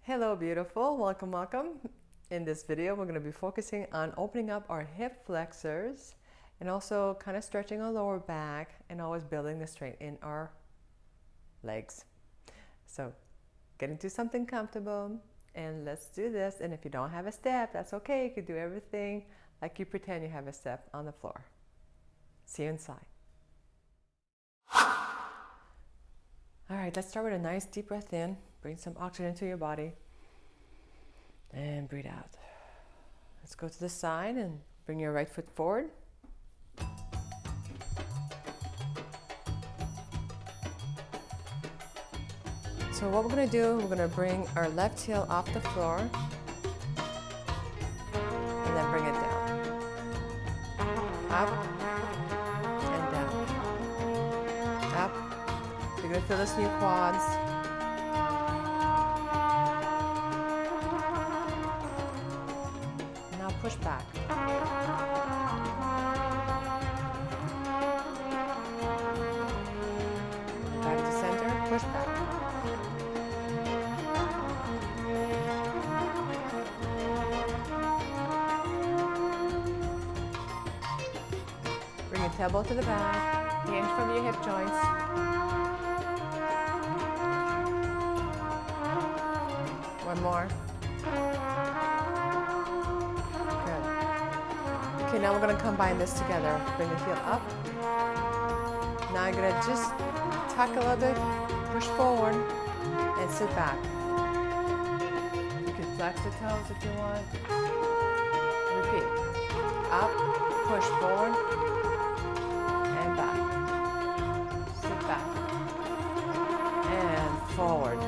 Hello beautiful, welcome, welcome. In this video we're going to be focusing on opening up our hip flexors and also kind of stretching our lower back and always building the strength in our legs. So get into something comfortable and let's do this. And if you don't have a step, that's okay. You can do everything like you pretend you have a step on the floor. See you inside. All right, let's start with a nice deep breath in. Bring some oxygen to your body and breathe out. Let's go to the side and bring your right foot forward. So what we're going to do, we're going to bring our left heel off the floor and then bring it down. Up and down. Up. So you're going to feel this in your quads. Now push back. Back to center, push back. Bring your tailbone to the back, hinge from your hip joints. One more. Good. Okay, now we're going to combine this together. Bring the heel up. Now you're going to just tuck a little bit, push forward, and sit back. You can flex the toes if you want. Repeat. Up, push forward, and back. Sit back. And forward.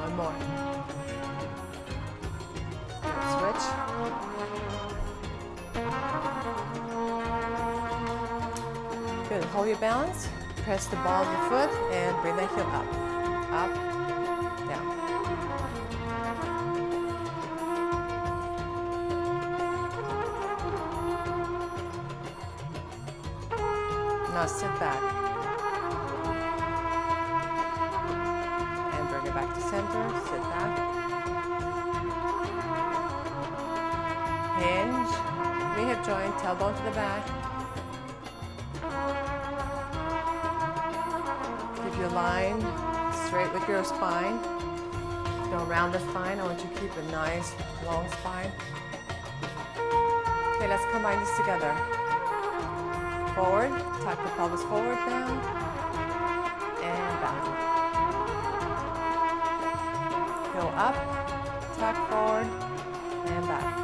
One more. Switch. Good. Hold your balance. Press the ball of the foot and bring that heel up. Up, down. Now sit back. And bring it back to center. Sit back. Hinge. Your hip joint, tailbone to the back. Keep your line straight with your spine. Don't round the spine. I want you to keep a nice long spine. Okay, let's combine this together. Forward, tuck the pelvis forward down, and back. Go up, tuck forward, and back.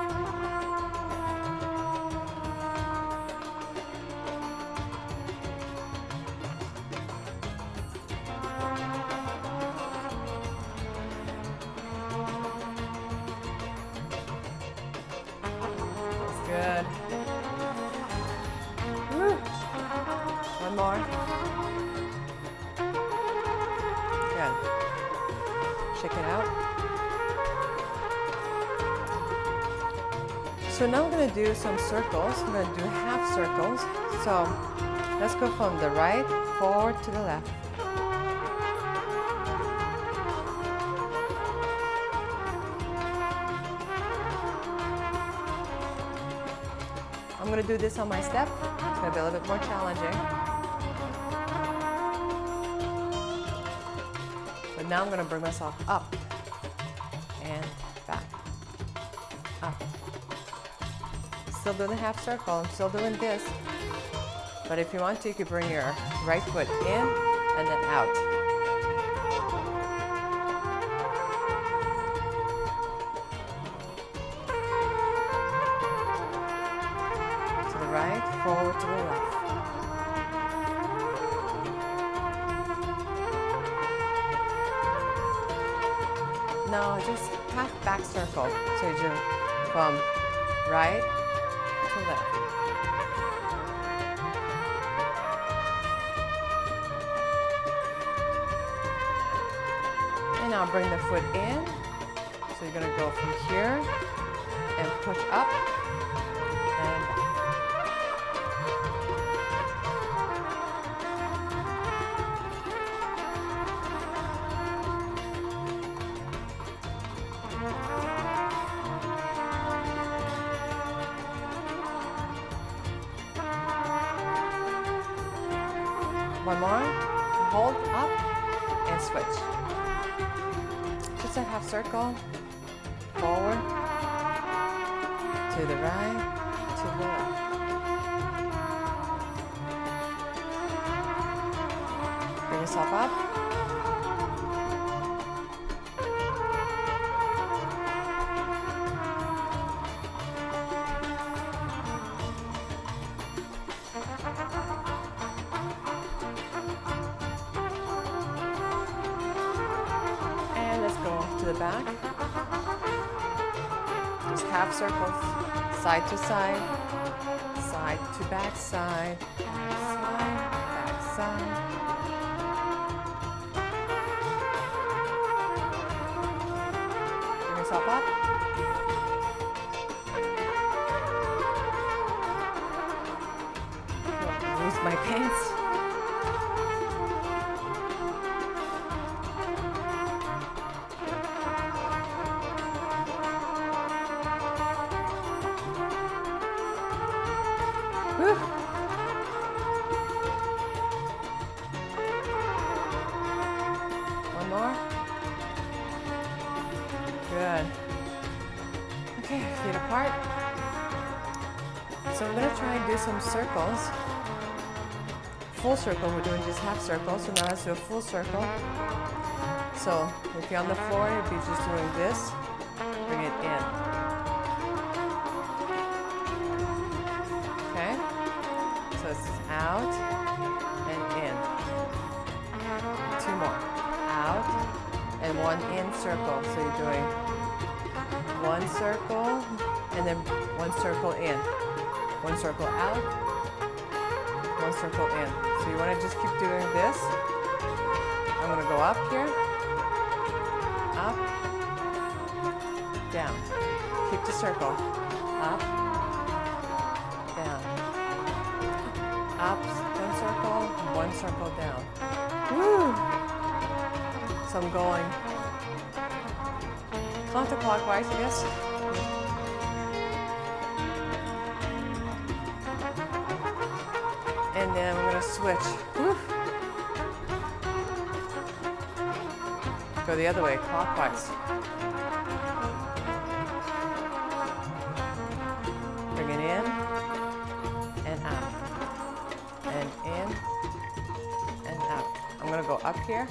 Good. Woo. One more. Good. Shake it out. So now we're going to do some circles. We're going to do half circles. So let's go from the right forward to the left. I'm going to do this on my step. It's going to be a little bit more challenging. But now I'm going to bring myself up and back. Up. Still doing the half circle. I'm still doing this. But if you want to, you could bring your right foot in and then out. Right, forward to the left. Now just half back circle. So you do from right to left. And now bring the foot in. So you're going to go from here and push up and back. One more, hold up and switch. Just a half circle, forward, to the right, to the left. Bring yourself up. To the back. Just half circles, side to side, side to back side, back side. Bring yourself up. Lose my pants. One more. Good. Okay, feet apart. So I'm going to try and do some circles. Full circle, we're doing just half circle, so now let's do a full circle. So if you're on the floor, you'd be just doing this, bring it in. Okay, so it's out and in. Two more, out and one in circle. So you're doing one circle and then one circle in, one circle out, one circle in. So you want to just keep doing this. I'm going to go up here, up, down. Keep the circle, up, down, up, one circle down. Woo! So I'm going counterclockwise, I guess. And then we're going to switch. Woo. Go the other way, clockwise. Bring it in and out. And in and out. I'm going to go up here.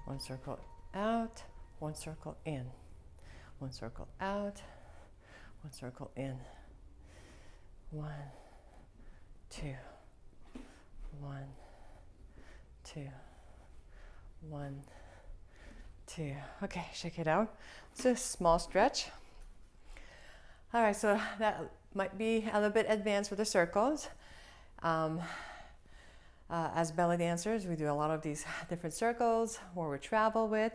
One circle out, one circle in, one circle out, one circle in. 1, 2, 1, 2, 1, 2. Okay, shake it out. It's a small stretch. All right, so that might be a little bit advanced with the circles. As belly dancers, we do a lot of these different circles where we travel with,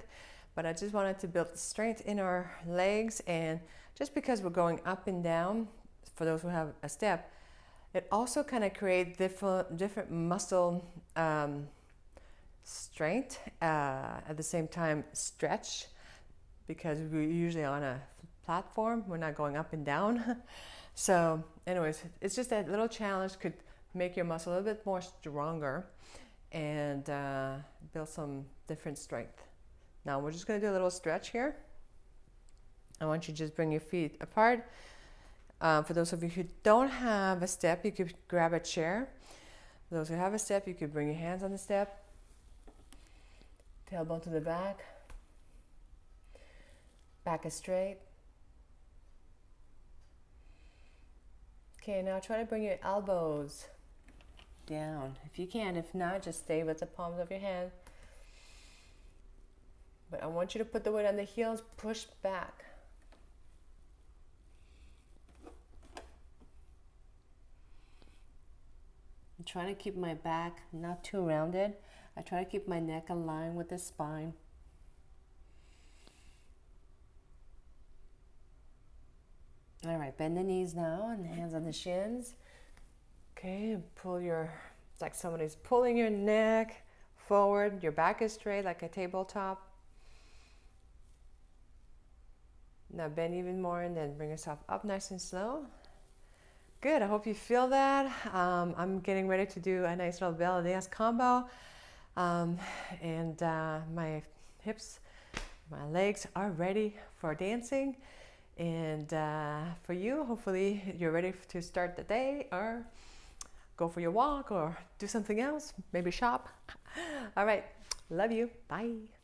but I just wanted to build strength in our legs, and just because we're going up and down, for those who have a step, it also kind of creates different muscle strength, at the same time stretch, because we're usually on a platform, we're not going up and down. So anyways, it's just that little challenge could make your muscle a little bit more stronger and build some different strength. Now we're just going to do a little stretch here. I want you to just bring your feet apart. For those of you who don't have a step, you could grab a chair. For those who have a step, you could bring your hands on the step. Tailbone to the back. Back is straight. Okay, now try to bring your elbows down if you can. If not, just stay with the palms of your hand. But I want you to put the weight on the heels, push back. trying to keep my back not too rounded. I try to keep my neck aligned with the spine. All right, bend the knees now and hands on the shins. Okay, pull your, it's like somebody's pulling your neck forward. Your back is straight like a tabletop. Now bend even more and then bring yourself up nice and slow. Good, I hope you feel that. I'm getting ready to do a nice little belly dance combo. My hips, my legs are ready for dancing. And for you, hopefully you're ready to start the day or go for your walk or do something else, maybe shop. All right, love you, bye.